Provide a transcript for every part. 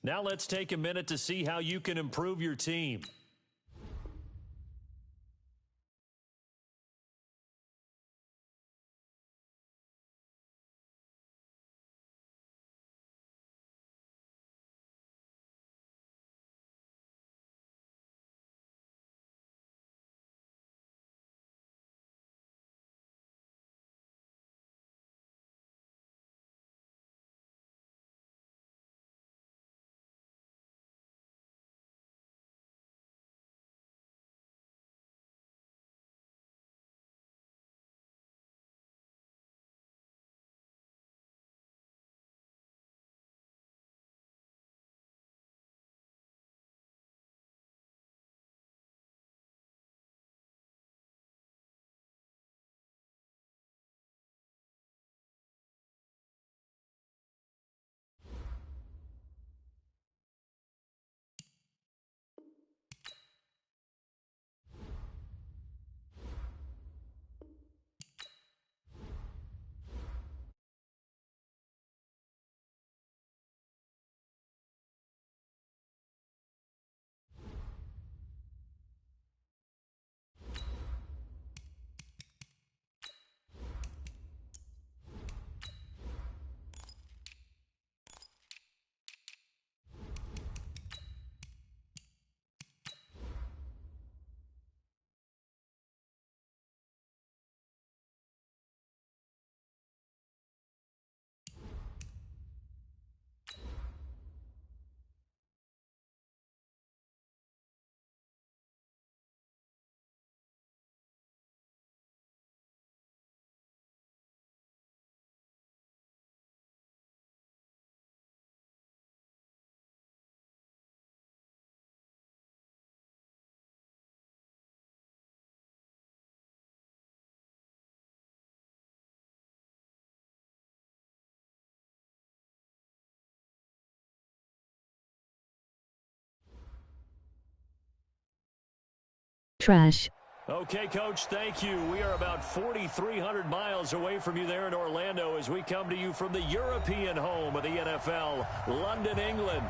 Now let's take a minute to see how you can improve your team. Trash. Okay, Coach, thank you. We are about 4,300 miles away from you there in Orlando as we come to you from the European home of the NFL, London, England.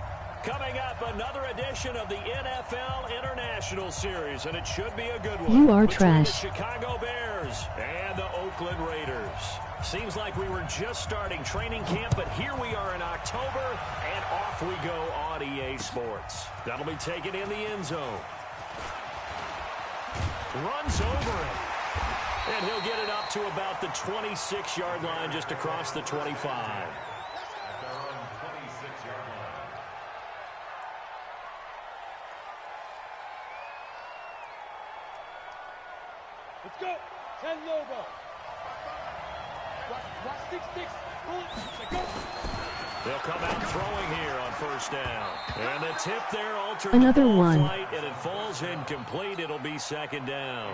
Coming up, another edition of the NFL International Series, and it should be a good one. You are between trash. The Chicago Bears and the Oakland Raiders. Seems like we were just starting training camp, but here we are in October, and off we go on EA Sports. That'll be taken in the end zone. Runs over it. And he'll get it up to about the 26-yard line, just across the 25. Let's go. 10 logo. Watch 6-6. Go. They'll come out throwing here on first down. And the tip there altered Another the ball one. flight, and it falls incomplete. It'll be second down.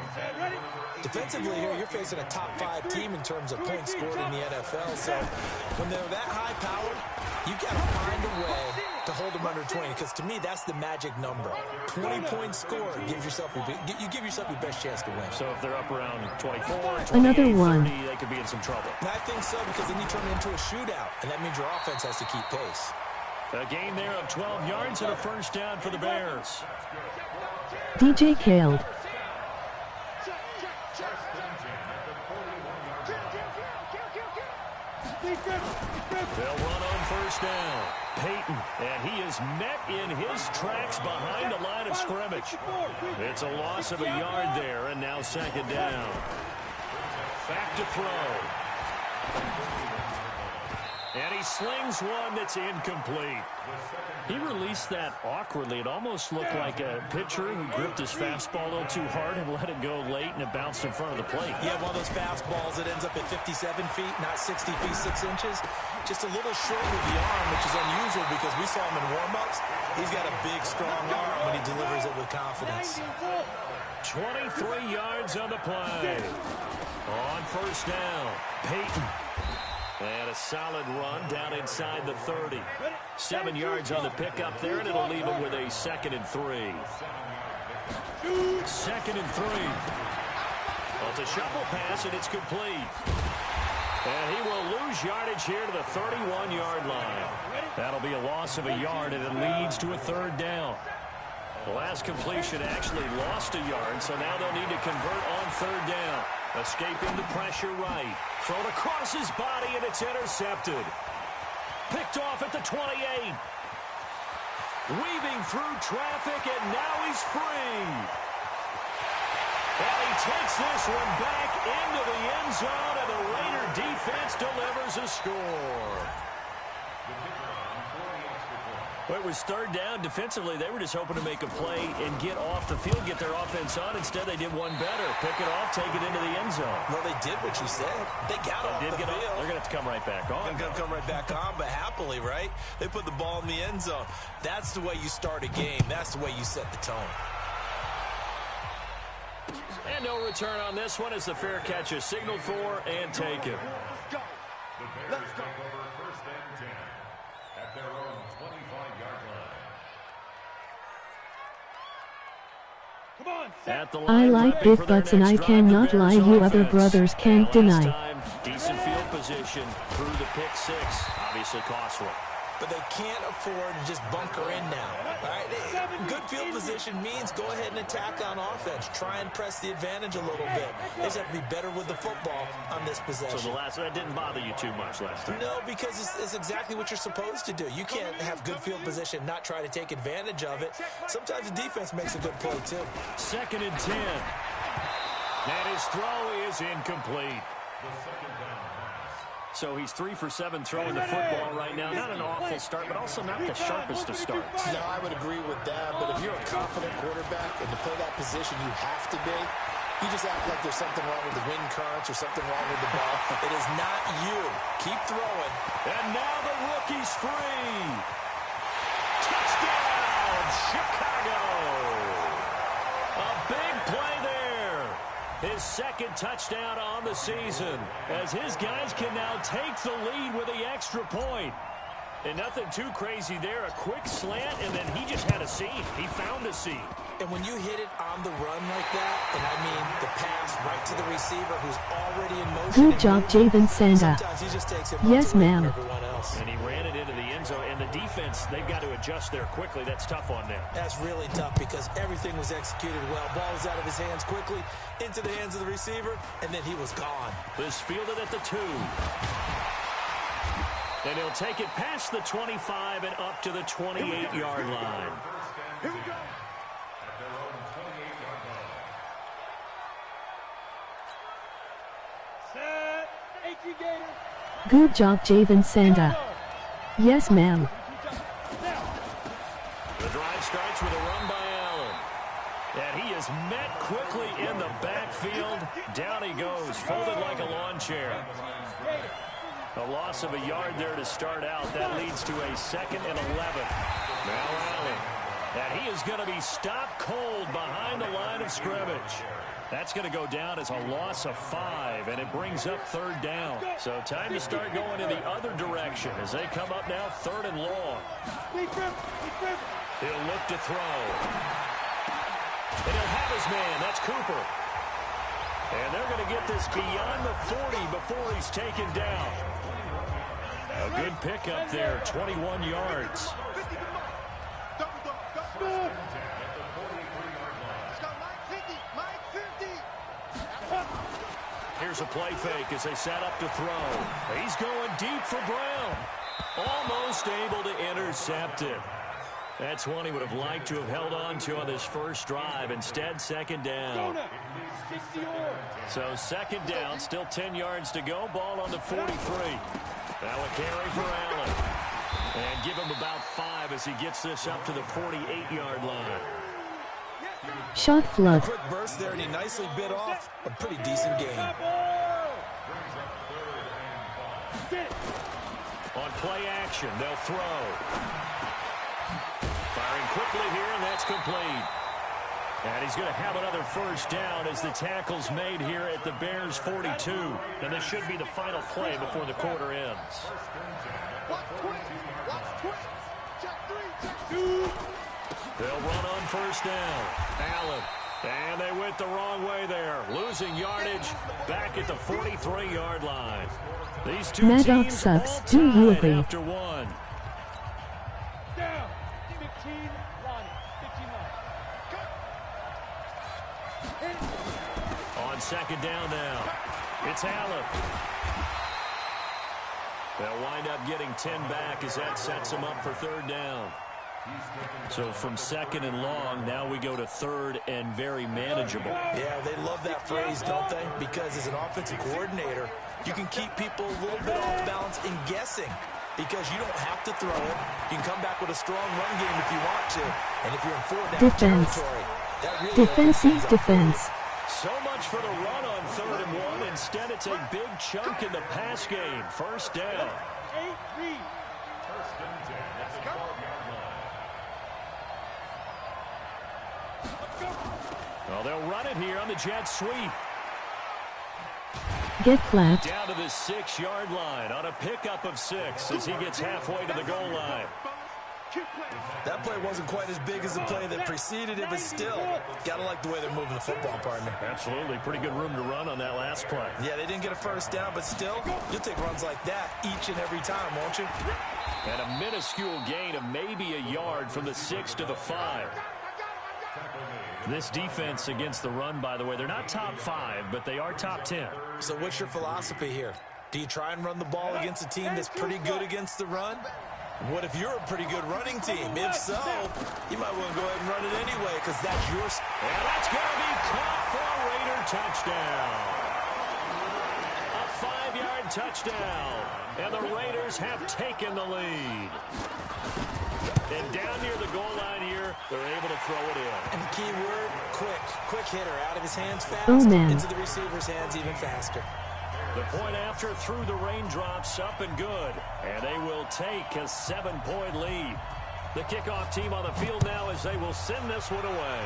Defensively here, you're facing a top 5 team in terms of points scored in the NFL. So when they're that high powered, you got to find a way to hold them under 20. Because to me, that's the magic number. 20 points scored gives yourself you give yourself your best chance to win. So if they're up around 24, 28, Another one. 30, they could be in some trouble. And I think so, because then you turn it into a shootout, and that means your offense has to keep pace. A gain there of 12 yards and a first down for the Bears. DJ Khaled. They'll run on first down. Peyton, and he is met in his tracks behind the line of scrimmage. It's a loss of a yard there, and now second down. Back to throw. And he slings one that's incomplete. He released that awkwardly. It almost looked like a pitcher who gripped his fastball a little too hard and let it go late, and it bounced in front of the plate. Yeah, one of those fastballs that ends up at 57 feet, not 60 feet, 6 inches. Just a little short with the arm, which is unusual because we saw him in warm-ups. He's got a big, strong arm when he delivers it with confidence. 23 yards on the play. On first down, Peyton. And a solid run down inside the 30. 7 yards on the pickup there, and it'll leave him with a 2nd and 3. 2nd and 3. Well, it's a shuffle pass, and it's complete. And he will lose yardage here to the 31-yard line. That'll be a loss of a yard, and it leads to a third down. The last completion actually lost a yard, so now they'll need to convert on third down. Escaping the pressure right. Thrown across his body, and it's intercepted. Picked off at the 28. Weaving through traffic, and now he's free. And he takes this one back into the end zone, and the Raider defense delivers a score. Well, it was third down. Defensively, they were just hoping to make a play and get off the field, get their offense on. Instead, they did one better. Pick it off, take it into the end zone. Well, they did what you said. They got off the field. They're going to have to come right back on. They're going to come right back on, but happily, right? They put the ball in the end zone. That's the way you start a game. That's the way you set the tone. And no return on this one as the fair catch is signaled for and taken. Let's go. Let's go. First and 10 at their own 25-yard line. Come on, At the I line, like prepping big for their butts and next I drive, cannot the lie, Bears you other offense. brothers can't And last deny. time, decent field position through the pick six. Obviously costly. But they can't afford to just bunker in now. All right? Good field position means go ahead and attack on offense. Try and press the advantage a little bit. They just have to be better with the football on this possession. So that didn't bother you too much last time. No, because it's exactly what you're supposed to do. You can't have good field position and not try to take advantage of it. Sometimes the defense makes a good play, too. 2nd and 10. And his throw is incomplete. So he's 3 for 7 throwing the football right now. Not an awful start, but also not the sharpest of starts. No, I would agree with that. But if you're a confident quarterback and to play that position you have to be, you just act like there's something wrong with the wind currents or something wrong with the ball. It is not you. Keep throwing. And now the rookie's free. Touchdown, Chicago. A big play there. His second touchdown on the season as his guys can now take the lead with the extra point. And nothing too crazy there. A quick slant, and then he just had a seam. He found a seam. And when you hit it on the run like that, and I mean the pass right to the receiver who's already in motion. Good job, Javen Sanda. Sometimes he just takes it Yes, ma'am. everyone else. And he ran it into the end zone. And the defense, they've got to adjust there quickly. That's tough on them. That's really tough because everything was executed well. Ball was out of his hands quickly, into the hands of the receiver, and then he was gone. This fielded at the 2. And he'll take it past the 25 and up to the 28-yard line. Here we go. Set. 18 Gator. Good job, Javen Sanda. Yes, ma'am. The drive starts with a run by Allen. And he is met quickly in the backfield. Down he goes, folded like a lawn chair. A loss of a yard there to start out. That leads to a 2nd and 11. Now Allen. And he is going to be stopped cold behind the line of scrimmage. That's going to go down as a loss of 5, and it brings up third down. So time to start going in the other direction as they come up now 3rd and long. He'll look to throw. And he'll have his man. That's Cooper. And they're going to get this beyond the 40 before he's taken down. A good pickup there, 21 yards. Here's a play fake as they set up to throw. He's going deep for Brown. Almost able to intercept it. That's one he would have liked to have held on to on this first drive. Instead, 2nd down. So 2nd down, still 10 yards to go. Ball on the 43. Now a carry for Allen. And give him about 5 as he gets this up to the 48-yard line. Shot flood. Quick burst there, and he nicely bit off a pretty decent game. On play action, they'll throw. Firing quickly here, and that's complete. And he's going to have another first down as the tackle's made here at the Bears' 42. And this should be the final play before the quarter ends. They'll run on first down. Allen And they went the wrong way there, losing yardage back at the 43-yard line. These two Maddox teams sucks. all Do you tied agree? after one. Down. 15 line. 15 line. On second down now, it's Allen. They'll wind up getting 10 back as that sets them up for third down. So from second and long, now we go to third and very manageable. Yeah, they love that phrase, don't they? Because as an offensive coordinator, you can keep people a little bit off balance and guessing because you don't have to throw it. You can come back with a strong run game if you want to. And if you're in fourth down territory, that really Defensive defense. So much for the run on third and one. Instead, it's a big chunk in the pass game. First down. 8 read. First and 10 at the 12-yard line. Well, they'll run it here on the jet sweep. Get clapped. Down to the 6-yard line on a pickup of 6 as he gets halfway to the goal line. That play wasn't quite as big as the play that preceded it, but still, gotta like the way they're moving the football, partner. Absolutely. Pretty good room to run on that last play. Yeah, they didn't get a first down, but still, you'll take runs like that each and every time, won't you? And a minuscule gain of maybe a yard from the 6 to the 5. This defense against the run, by the way, they're not top 5, but they are top 10. So what's your philosophy here? Do you try and run the ball against a team that's pretty good against the run? What if you're a pretty good running team? If so, you might want to go ahead and run it anyway because that's yours. And that's going to be caught for a Raider touchdown. A 5-yard touchdown. And the Raiders have taken the lead. And down near the goal line here, they're able to throw it in. And the key word, quick. Quick hitter out of his hands fast, Oh, man. into the receiver's hands even faster. The point after through the raindrops, up and good. And they will take a 7-point lead. The kickoff team on the field now as they will send this one away.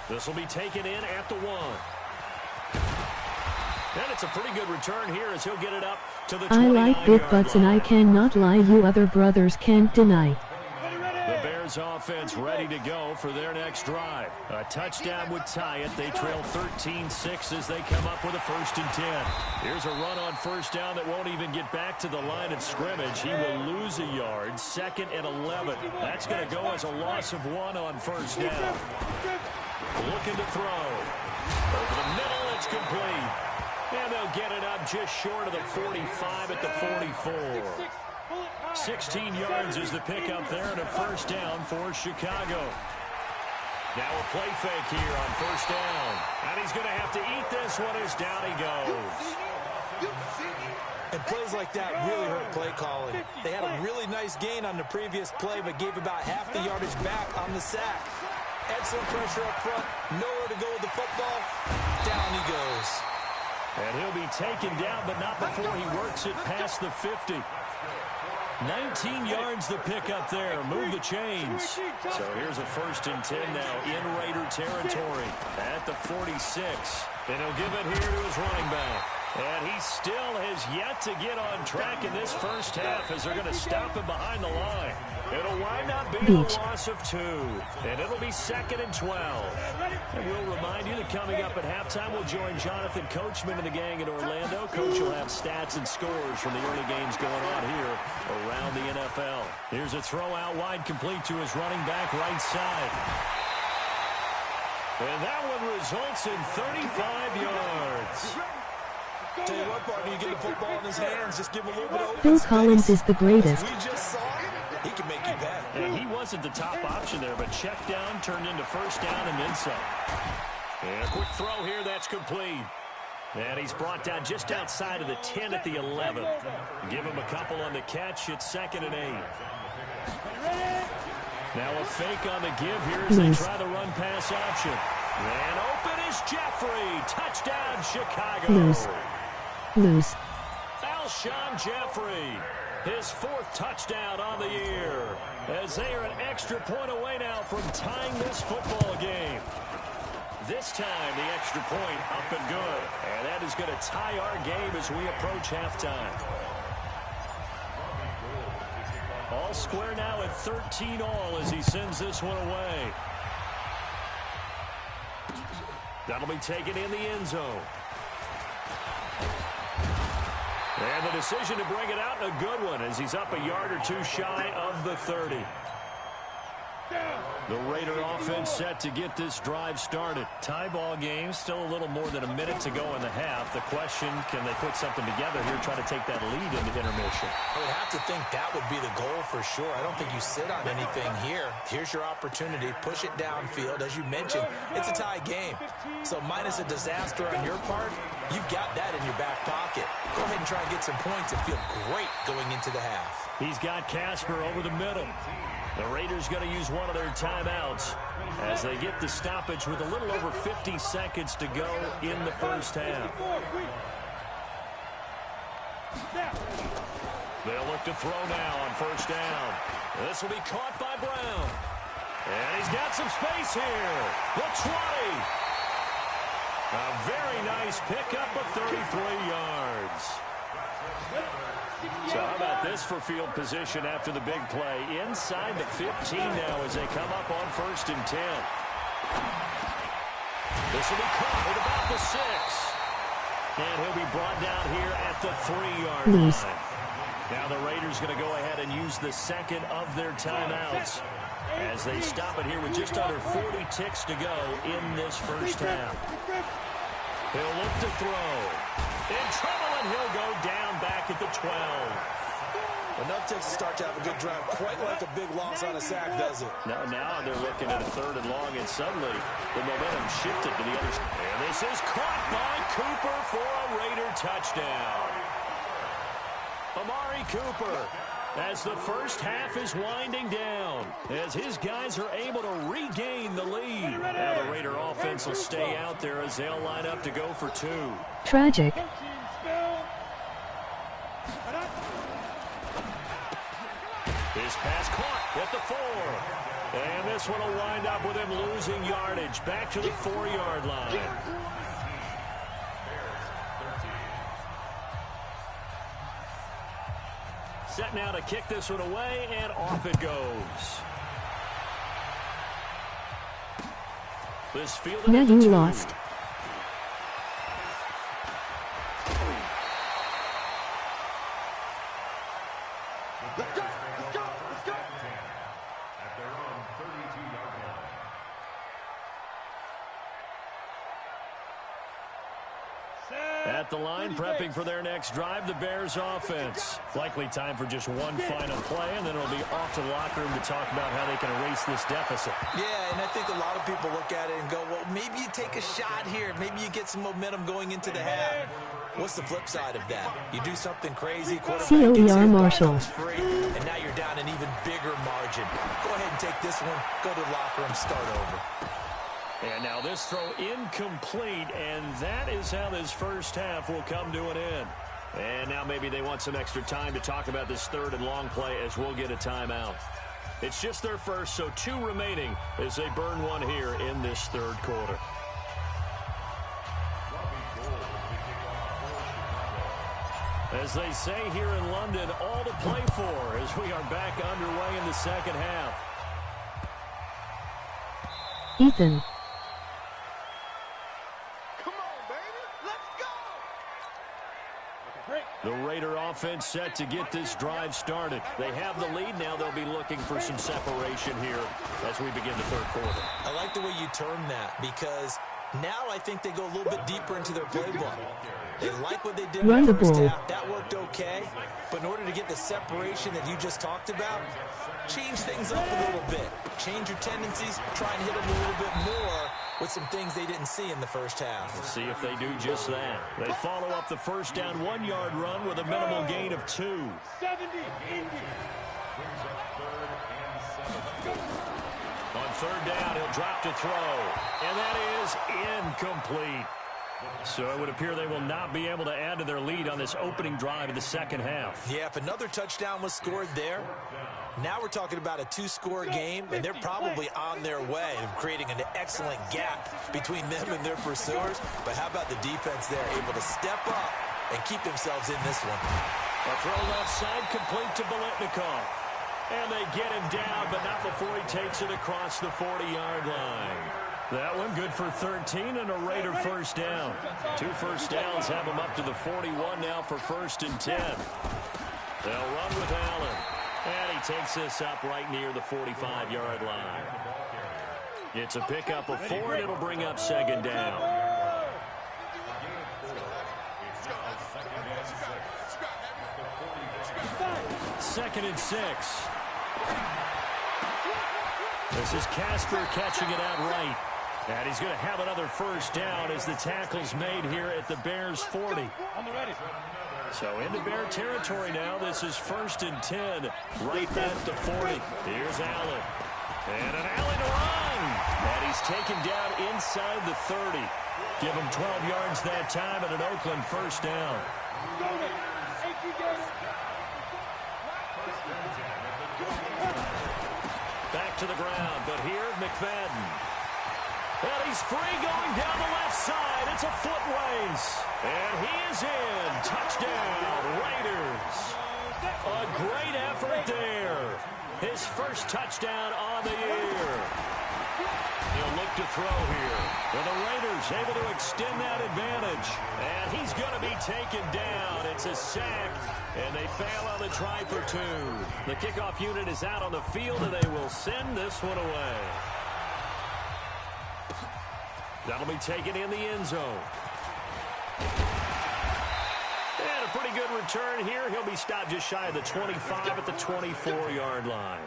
This will be taken in at the 1. And it's a pretty good return here as he'll get it up to the 29-yard I like big butts and I cannot lie, you other brothers can't deny. The Bears offense ready to go for their next drive. A touchdown would tie it. They trail 13-6 as they come up with a 1st and 10. Here's a run on first down that won't even get back to the line of scrimmage. He will lose a yard. 2nd and 11. That's going to go as a loss of 1 on first down. Looking to throw. Over the middle, it's complete. And they'll get it up just short of the 45 at the 44. 16 yards is the pickup there and a first down for Chicago. Now a play fake here on first down. And he's going to have to eat this one as down he goes. And plays like that really hurt play calling. They had a really nice gain on the previous play, but gave about half the yardage back on the sack. Excellent pressure up front. Nowhere to go with the football. Down he goes. And he'll be taken down, but not before he works it past the 50. 19 yards the pickup there. Move the chains. So here's a 1st and 10 now in Raider territory at the 46. And he'll give it here to his running back. And he still has yet to get on track in this first half as they're going to stop him behind the line. It'll wind up being a loss of 2. And it'll be 2nd and 12. And we'll remind you that coming up at halftime, we'll join Jonathan Coachman and the gang in Orlando. Coach will have stats and scores from the early games going on here around the NFL. Here's a throw out wide complete to his running back right side. And that one results in 35 yards. Tell you what, partner, you get the football in his hands, just give him a little bit of open Phil space. Collins is the greatest. As we just saw, he can make you pay. And he wasn't the top option there, but check down turned into first down and then some. And a quick throw here, that's complete. And he's brought down just outside of the 10 at the 11. Give him a couple on the catch. It's 2nd and 8. Now a fake on the give here as they try the run pass option. And open is Jeffrey. Touchdown, Chicago. Lose. Alshon Jeffrey, his 4th touchdown on the year, as they are an extra point away now from tying this football game. This time, the extra point up and good, and that is going to tie our game as we approach halftime. All square now at 13 all as he sends this one away. That'll be taken in the end zone. And the decision to bring it out, a good one, as he's up a yard or two shy of the 30. The Raider offense set to get this drive started. Tie ball game, still a little more than a minute to go in the half. The question, can they put something together here, try to take that lead into intermission? I would have to think that would be the goal for sure. I don't think you sit on anything here. Here's your opportunity. Push it downfield. As you mentioned, it's a tie game. So minus a disaster on your part, you've got that in your back pocket. Go ahead and try and get some points and feel great going into the half. He's got Casper over the middle. The Raiders going to use one of their timeouts as they get the stoppage with a little over 50 seconds to go in the first half. They'll look to throw now on first down. This will be caught by Brown. And he's got some space here. The 20. A very nice pickup of 33 yards. So how about this for field position after the big play? Inside the 15 now as they come up on 1st and 10. This will be caught at about the 6. And he'll be brought down here at the 3-yard line. Now the Raiders going to go ahead and use the second of their timeouts as they stop it here with just under 40 ticks to go in this first half. He'll look to throw. In trouble, and he'll go down back at the 12. Enough ticks to start to have a good drive. Quite like a big loss on a sack, does it? Now they're looking at a 3rd and long, and suddenly the momentum shifted to the other side. And this is caught by Cooper for a Raider touchdown. Amari Cooper, as the first half is winding down, as his guys are able to regain the lead. Now the Raider offense will stay out there as they'll line up to go for 2. Tragic. His pass caught at the 4. And this one will wind up with him losing yardage back to the 4-yard line. Set now to kick this one away, and off it goes. This field Now you lost. At the line, prepping for their next drive, the Bears offense. Likely time for just one final play, and then it'll be off to the locker room to talk about how they can erase this deficit. Yeah, and I think a lot of people look at it and go, well, maybe you take a shot here. Maybe you get some momentum going into the half. What's the flip side of that? You do something crazy, quarterback gets hit, Marshall. free, and now you're down an even bigger margin. Go ahead and take this one, go to the locker room, start over. And now this throw incomplete, and that is how this first half will come to an end. And now maybe they want some extra time to talk about this 3rd and long play as we'll get a timeout. It's just their first, so 2 remaining as they burn one here in this 3rd quarter. As they say here in London, all to play for as we are back underway in the second half. Ethan. The Raider offense set to get this drive started. They have the lead now. They'll be looking for some separation here as we begin the 3rd quarter. I like the way you term that because now I think they go a little bit deeper into their playbook. They like what they did in the first half. That worked okay. But in order to get the separation that you just talked about, change things up a little bit. Change your tendencies. Try and hit them a little bit more with some things they didn't see in the first half. Let's see if they do just that. They follow up the first down 1-yard run with a minimal gain of 2. 70, Indy. On 3rd down, he'll drop to throw. And that is incomplete. So it would appear they will not be able to add to their lead on this opening drive of the second half. Yeah, if another touchdown was scored there, now we're talking about a 2-score game, and they're probably on their way of creating an excellent gap between them and their pursuers. But how about the defense there, able to step up and keep themselves in this one? A throw left side complete to Biletnikoff. And they get him down, but not before he takes it across the 40-yard line. That one good for 13 and a Raider first down. 2 first downs have them up to the 41 now for 1st and 10. They'll run with Allen. And he takes this up right near the 45-yard line. It's a pickup of 4, and it'll bring up 2nd down. 2nd and 6. This is Casper catching it out right. And he's going to have another first down as the tackle's made here at the Bears' 40. So into Bear territory now. This is 1st and 10 right at the 40. Here's Allen. And an Allen run. And he's taken down inside the 30. Give him 12 yards that time and an Oakland first down. Back to the ground, but here McFadden. And he's free going down the left side. It's a foot race. And he is in. Touchdown, Raiders. A great effort there. His first touchdown on the year. He'll look to throw here. And the Raiders able to extend that advantage. And he's going to be taken down. It's a sack. And they fail on the try for 2. The kickoff unit is out on the field, and they will send this one away. That'll be taken in the end zone. And a pretty good return here. He'll be stopped just shy of the 25 at the 24-yard line.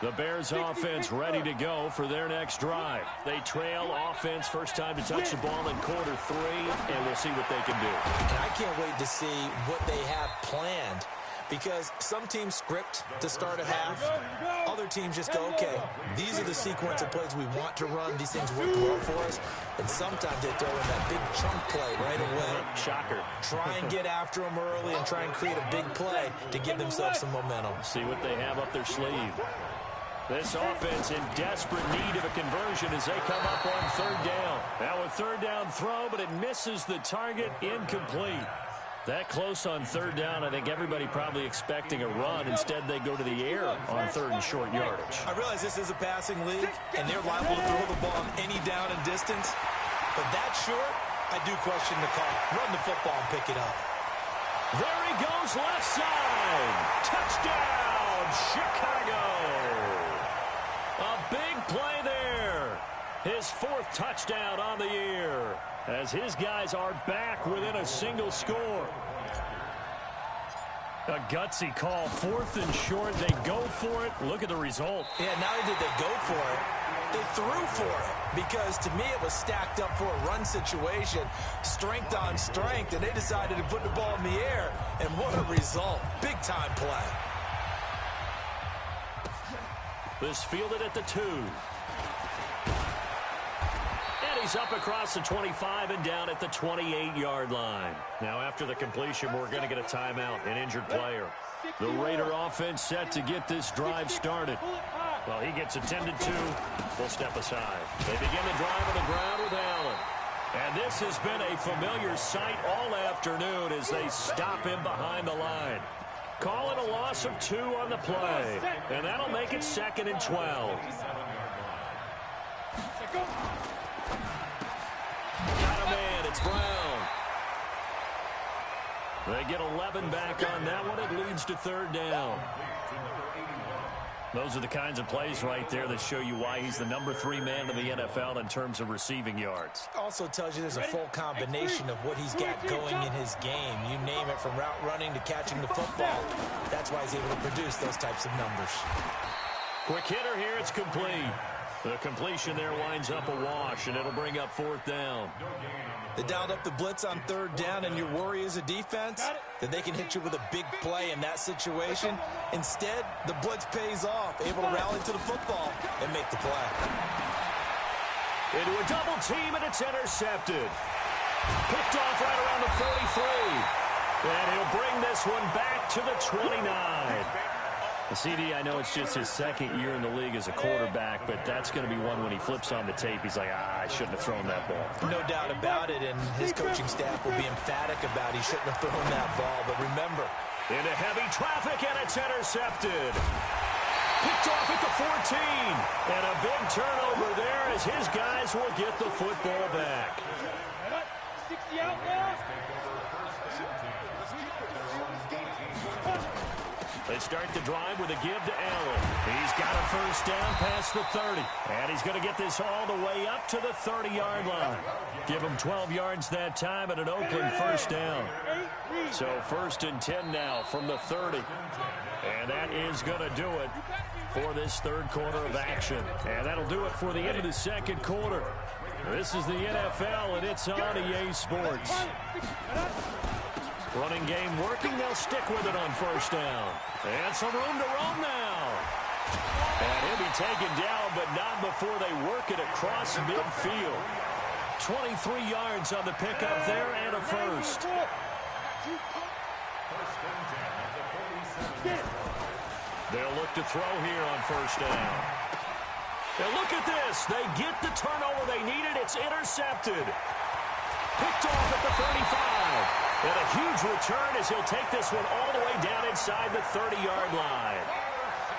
The Bears offense ready to go for their next drive. They trail offense, first time to touch the ball in quarter 3, and we'll see what they can do. And I can't wait to see what they have planned, because some teams script to start a half. Other teams just go, okay, these are the sequence of plays we want to run. These things work well for us. And sometimes they throw in that big chunk play right away. Shocker. Try and get after them early and try and create a big play to give themselves some momentum. See what they have up their sleeve. This offense in desperate need of a conversion as they come up on 3rd down. Now a 3rd down throw, but it misses the target, incomplete. That close on 3rd down, I think everybody probably expecting a run. Instead, they go to the air on 3rd and short yardage. I realize this is a passing league, and they're liable to throw the ball on any down and distance. But that short, I do question the call. Run the football and pick it up. There he goes, left side. Touchdown, Chicago. A big play there. His 4th touchdown on the year, as his guys are back within a single score. A gutsy call, 4th and short. They go for it. Look at the result. Yeah, not only did they go for it, they threw for it. Because to me, it was stacked up for a run situation, strength on strength, and they decided to put the ball in the air. And what a result. Big-time play. This fielded at the 2. He's up across the 25 and down at the 28-yard line. Now, after the completion, we're going to get a timeout, an injured player. The Raider offense set to get this drive started. Well, he gets attended to. We'll step aside. They begin the drive on the ground with Allen. And this has been a familiar sight all afternoon as they stop him behind the line. Call it a loss of 2 on the play. And that'll make it 2nd and 12. Got a man, it's Brown. They get 11 back on that one. It leads to 3rd down. Those are the kinds of plays right there that show you why he's the number 3 man in the NFL in terms of receiving yards. Also tells you there's a full combination of what he's got going in his game. You name it, from route running to catching the football. That's why he's able to produce those types of numbers. Quick hitter here, it's complete. The completion there winds up a wash, and it'll bring up 4th down. They dialed up the blitz on 3rd down, and your worry as a defense that they can hit you with a big play in that situation. Instead, the blitz pays off, able to rally to the football and make the play. Into a double team, and it's intercepted. Picked off right around the 43. And he'll bring this one back to the 29. The CD, I know it's just his 2nd year in the league as a quarterback, but that's going to be one when he flips on the tape. He's like, I shouldn't have thrown that ball. No doubt about it, and his coaching staff will be emphatic about he shouldn't have thrown that ball. But remember, into heavy traffic, and it's intercepted. Picked off at the 14. And a big turnover there as his guys will get the football back. 60 out now. They start the drive with a give to Allen. He's got a first down past the 30. And he's going to get this all the way up to the 30-yard line. Give him 12 yards that time and an Oakland first down. So 1st and 10 now from the 30. And that is going to do it for this third quarter of action. And that'll do it for the end of the second quarter. This is the NFL, and it's on EA Sports. Running game working. They'll stick with it on first down. And some room to roam now. And he'll be taken down, but not before they work it across midfield. 23 yards on the pickup there and a first. They'll look to throw here on first down. And look at this. They get the turnover they needed. It's intercepted. Picked off at the 35. And a huge return as he'll take this one all the way down inside the 30-yard line.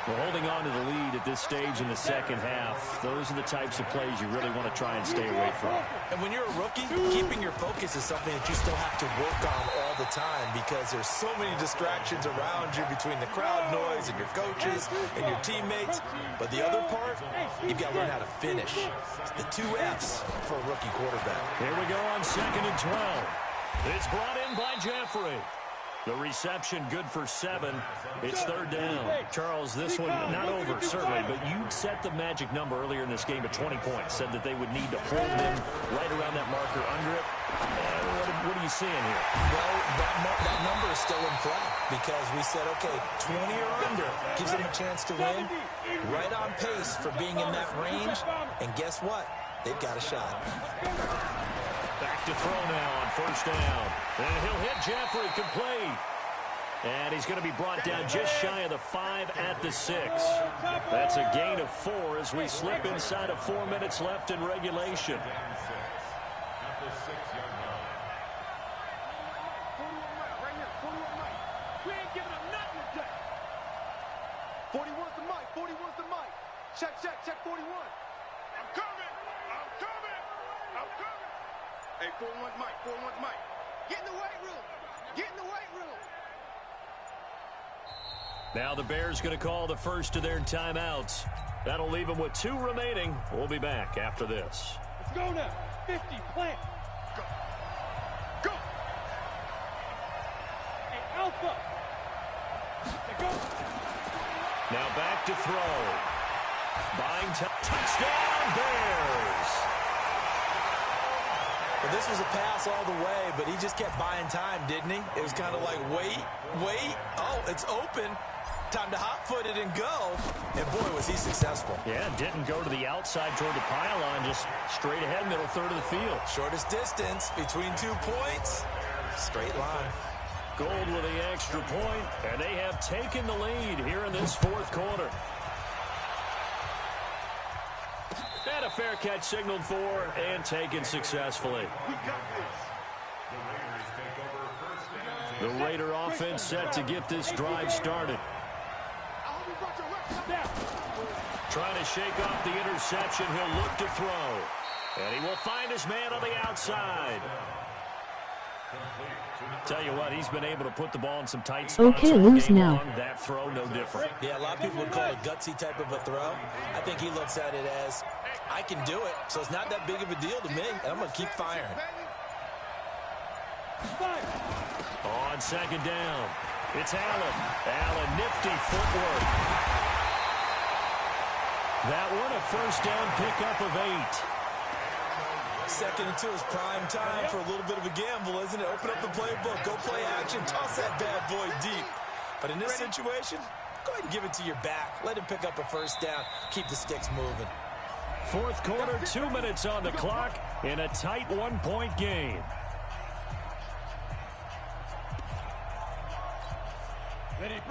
Well, holding on to the lead at this stage in the second half, those are the types of plays you really want to try and stay away from. And when you're a rookie, keeping your focus is something that you still have to work on all the time because there's so many distractions around you between the crowd noise and your coaches and your teammates. But the other part, you've got to learn how to finish. It's the 2 Fs for a rookie quarterback. Here we go on 2nd and 12. It's brought in by Jeffrey. The reception good for 7. It's 3rd down. Charles, this one not over, certainly, but you set the magic number earlier in this game at 20 points. Said that they would need to hold them right around that marker under it. What are you seeing here? Well, that number is still in play because we said, okay, 20 or under gives them a chance to win. Right on pace for being in that range. And guess what? They've got a shot. Back to throw now on first down. And he'll hit Jeffrey complete. And he's going to be brought down just shy of the 5 at the 6. That's a gain of 4 as we slip inside of 4 minutes left in regulation. At the 6-yard line. 41 Mike, right here, 41 Mike. We ain't giving up nothing today. 41's the Mike, 41's the Mike. Check 41. I'm coming, I'm coming, I'm coming. Hey, 41's Mike, 41's Mike. Get in the weight room, get in the weight room. Now the Bears going to call the first of their timeouts. That'll leave them with 2 remaining. We'll be back after this. Let's go now, 50, plant. Go, go. Hey, Alpha. Hey, go. Now back to throw. Buying touchdown, Bears. Well, this was a pass all the way, but he just kept buying time, didn't he? It was kind of like, wait. Oh, it's open. Time to hot-foot it and go. And, boy, was he successful. Yeah, didn't go to the outside toward the pylon, just straight ahead, middle third of the field. Shortest distance between 2 points. Straight line. Gold with the extra point, and they have taken the lead here in this 4th quarter. And a fair catch signaled for and taken successfully. The Raider offense set to get this drive started. Trying to shake off the interception, he'll look to throw. And he will find his man on the outside. Tell you what, he's been able to put the ball in some tight spots. Okay, lose now. Long. That throw, no different. Yeah, a lot of people would call it a gutsy type of a throw. I think he looks at it as, I can do it, so it's not that big of a deal to me, and I'm going to keep firing. On 2nd down, it's Allen. Allen, nifty footwork. That one, a first down pickup of 8. 2nd and 2 is prime time for a little bit of a gamble, isn't it? Open up the playbook, go play action, toss that bad boy deep. But in this situation, go ahead and give it to your back. Let him pick up a first down, keep the sticks moving. 4th quarter, 2 minutes on the clock in a tight 1-point game.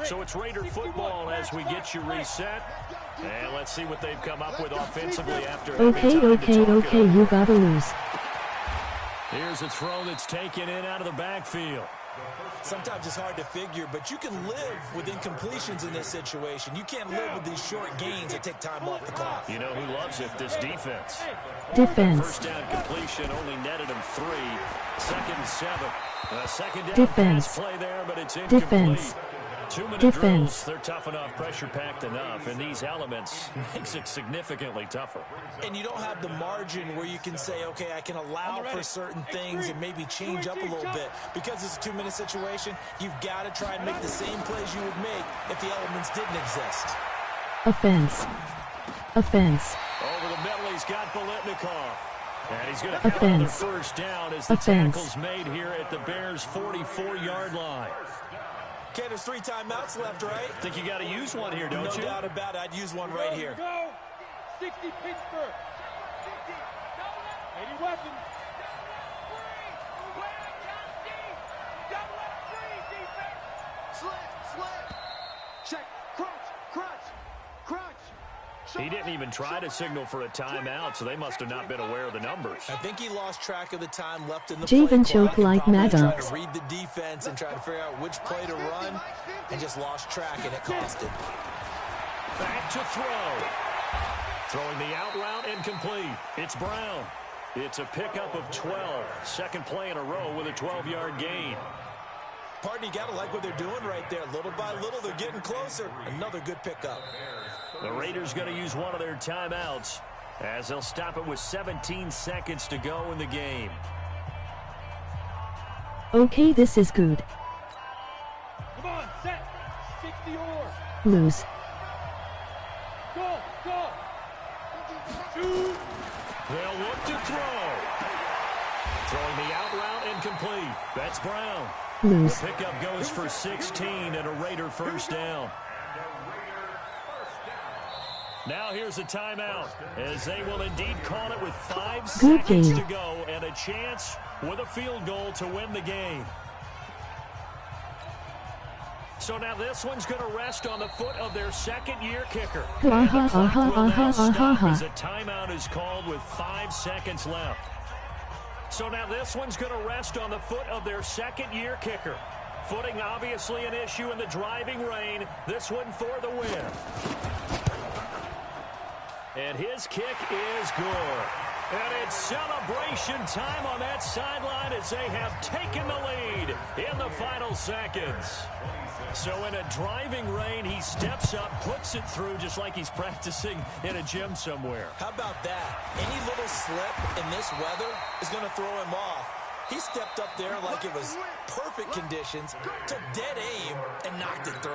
So it's Raider football as we get you reset. And let's see what they've come up with offensively after. Okay, you gotta lose. Here's a throw that's taken in out of the backfield. Sometimes it's hard to figure, but you can live with incompletions in this situation. You can't live with these short gains that take time off the clock. You know who loves it? This defense. Defense. First down completion only netted him 3. 2nd and 7. Second down Defense. pass play there, but it's incomplete. Defense. 2-minute Defense. drills, they're tough enough, pressure-packed enough, and these elements makes it significantly tougher. And you don't have the margin where you can say, okay, I can allow for certain things and maybe change up a little bit. Because it's a 2-minute situation, you've got to try and make the same plays you would make if the elements didn't exist. Offense. Offense. Over the middle, he's got Biletnikoff. And he's going to have Offense. another first down as the Offense. tackle's made here at the Bears' 44-yard line. Okay, there's 3 timeouts left, right? Think you got to use one here, don't you? No doubt about it. I'd use one right here. Go. 60 Pittsburgh. 80 weapons. Check. Crunch. He didn't even try to signal for a timeout, so they must have not been aware of the numbers. I think he lost track of the time left in the Javen play clock. choke He like probably Mad tried Dogs. to read the defense and try to figure out which play to run and just lost track, and it cost him. Back to throw. Throwing the out route incomplete. It's Brown. It's a pickup of 12. Second play in a row with a 12-yard gain. Pardon, you got to like what they're doing right there. Little by little, they're getting closer. Another good pickup. The Raiders going to use one of their timeouts as they'll stop it with 17 seconds to go in the game. Okay, this is good. Come on, set. 60 or. Lose. Go. Shoot. They'll look to throw. Throwing the out route incomplete. That's Brown. Lose. The pickup goes for 16 and a Raider first down. Now here's a timeout as they will indeed call it with 5 Good seconds game. to go and a chance with a field goal to win the game. So now this one's going to rest on the foot of their second-year kicker. And the clock will now stop as a timeout is called with 5 seconds left. So now this one's going to rest on the foot of their second-year kicker. Footing obviously an issue in the driving rain. This one for the win. And his kick is good. And it's celebration time on that sideline as they have taken the lead in the final seconds. So in a driving rain, he steps up, puts it through just like he's practicing in a gym somewhere. How about that? Any little slip in this weather is going to throw him off. He stepped up there like it was perfect conditions, took dead aim, and knocked it through.